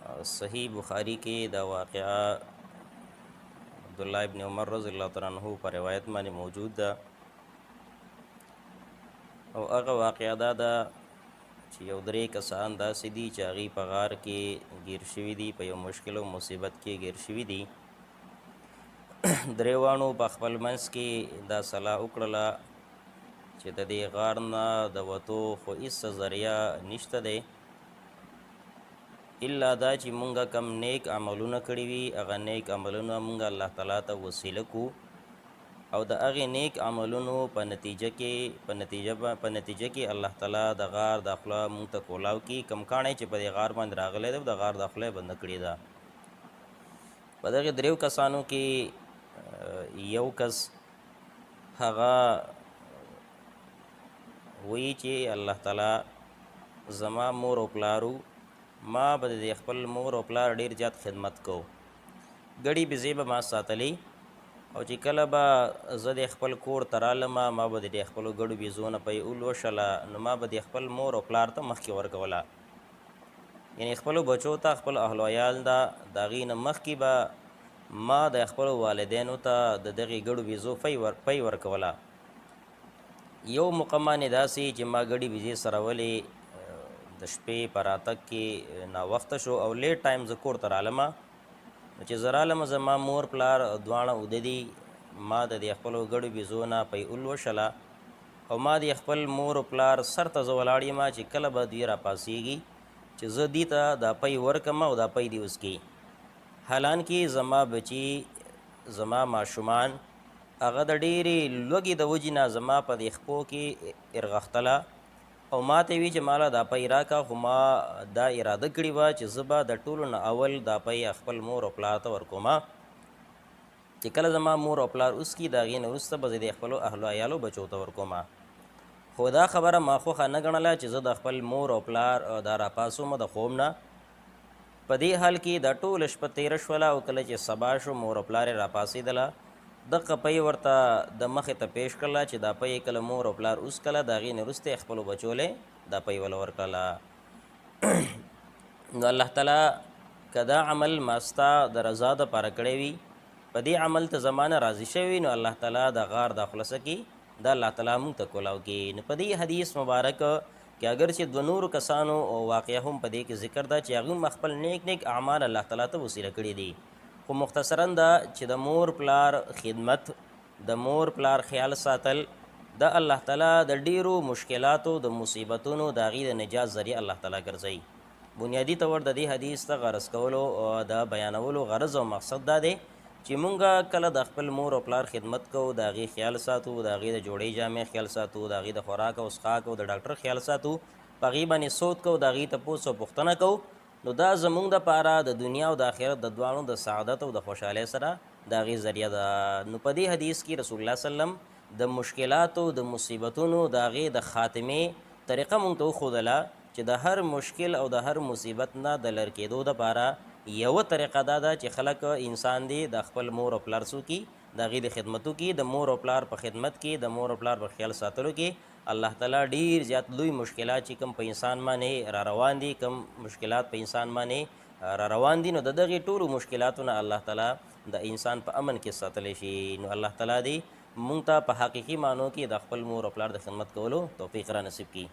صحیح بخاری کې دا واقعه عبدالله ابن عمر رضی الله تعالی عنہ په روایت باندې موجود ده او هغه واقعه دا ده چې یو درې کسان داسې دي چې هغوی په غار کې ګیر شوي دي، په یو مشکل او مصیبت کې ګیر شوي دي. دریوانو په خپل منځ کې دا صلاح وکړله چې د دې غار نه د وتو خو هېڅ ذریعه نشته دی الا دا چې مونږ کم نیک عملونه کړي وي، هغه نیک عملونه مونږ الله تعالی ته وسیله کو او د هغې نیک عملونو په نتیجه کې الله تعالی د غار د خوله مونږ ته کولاو کي. کم کاڼی چې په دې غار باندې راغلی دی د غار د خوله یې بنده کړې ده. په دغې دریو کسانو کې یو کس هغه وایي چې الله تعالی زما مور او پلارو، ما به د خپل مور او پلار ډیر زیات خدمت کو، ګړي بزی به ما ساتلی او چې کله به زه د خپل کور ته رالمه ما به د خپلو ګړو بېزو نه پی ولوشله نو ما به د خپل مور او پلار ته مخکې ورکوله، یعنې خپلو بچو ته خپل اهل و عیال ده د هغې نه مخکې به ما د خپلو والدینو ته د دغې ګړو بېزو پی ورکوله. یو موقع باندې داسې چې ما ګړي بېزې سره ولې د شپې په راتګ کې ناوخته شو او لیټ ټایم زه کور ته رالمه، نو چې زه رالمه زما مور پلار دواړه اوده دي، ما د دې خپلو ګړو بېزو نه پی ولوشله او ما د خپل مور او پلار سر ته زه ولاړ یم چې کله به دوی راپاسېږي چې زه دې ته دا پی ورکم او دا پی دې وسکي. حالانکې زما بچي زما ماشومان هغه د ډېرې لوږې د وجې نه زما په دې خپو کې ارغښتله او ما ته وی چې مالا دا پی راکا، خو ما دا اراده کړې وه چې زه به د ټولو نه اول دا پی خپل مور او پلار ته ورکومه، چې کله زما مور او پلار اوس کې د هغې نه وروسته به زه د خپلو اهلو عیالو بچو ته ورکومه. خو دا خبره ما خوښه نه ګڼله چې زه د خپل مور او پلار دا راپاسومه د خوب نه. په دې حال کې دا ټوله شپه تېره شوله او کله چې سبا شو مور او پلار یې راپاسېدله دغه پی ورته د مخې ته پیش کړله چې دا پی کله مور او پلار اوس کله د هغې نه وروسته یې خپلو بچو لی دا پی وله ورکړله. نو الله تعالی که دا عمل ما ستا د رضا دپاره کړی وي، په دې عمل ته زما نه راضي شوي، نو الله تعالی د غار دا خوله څه کي دا الله تعالی مونږ ته کولاو کي. نو په دې حدیث مبارک کې اگر چې دوه نورو کسانو واقعه هم په دې کې ذکر ده چې هغوی هم خپل نیک اعمال الله تعالی ته وسیله کړي دي، خو مختصرا دا چې د مور پلار خدمت، د مور پلار خیال ساتل د الله تعالی د ډیرو مشکلاتو د مصیبتونو د هغې د نجات ذریعه الله تعالی ګرځوي. بنیادي طور د دې حدیث ته غرض کولو د بیانولو غرض او مقصد دا دی چې مونږ کله د خپل مور او پلار خدمت کوو، د هغې خیال ساتو، د هغې د جوړې جامې خیال ساتو، د هغې د خوراک او څښاک او د ډاکټر خیال ساتو، په هغې باندې سود کوو، د هغې تپوس او پوښتنه کوو، نو دا زمونږ دپاره د دنیا او د آخرت د دواړو د سعادت او د خوشحالۍ سره د هغې ذریعه ده. نو په دې حدیث کې رسول الله وسلم د مشکلاتو د مصیبتونو د هغې د خاتمې طریقه مونږ ته وښودله چې د هر مشکل او د هر مصیبت نه د لر کېدو دپاره یوه طریقه دا ده چې خلک انسان دی د خپل مور او پلار څو کي د هغې د خدمتو کې، د مور او پلار په خدمت کې، د مور او پلار په خیال ساتلو کې الله تعالی ډیر زیات لوی مشکلات چې کوم په انسان باندې را روان دي، کوم مشکلات په انسان باندې را روان دي، نو د دغې ټولو مشکلاتو نه الله تعالی د انسان په امن کې ساتلی شي. نو الله تعالی دی مونږ ته په حقیقي معنو کې د خپل مور او پلار د خدمت کولو توفیق را نصیب کړي.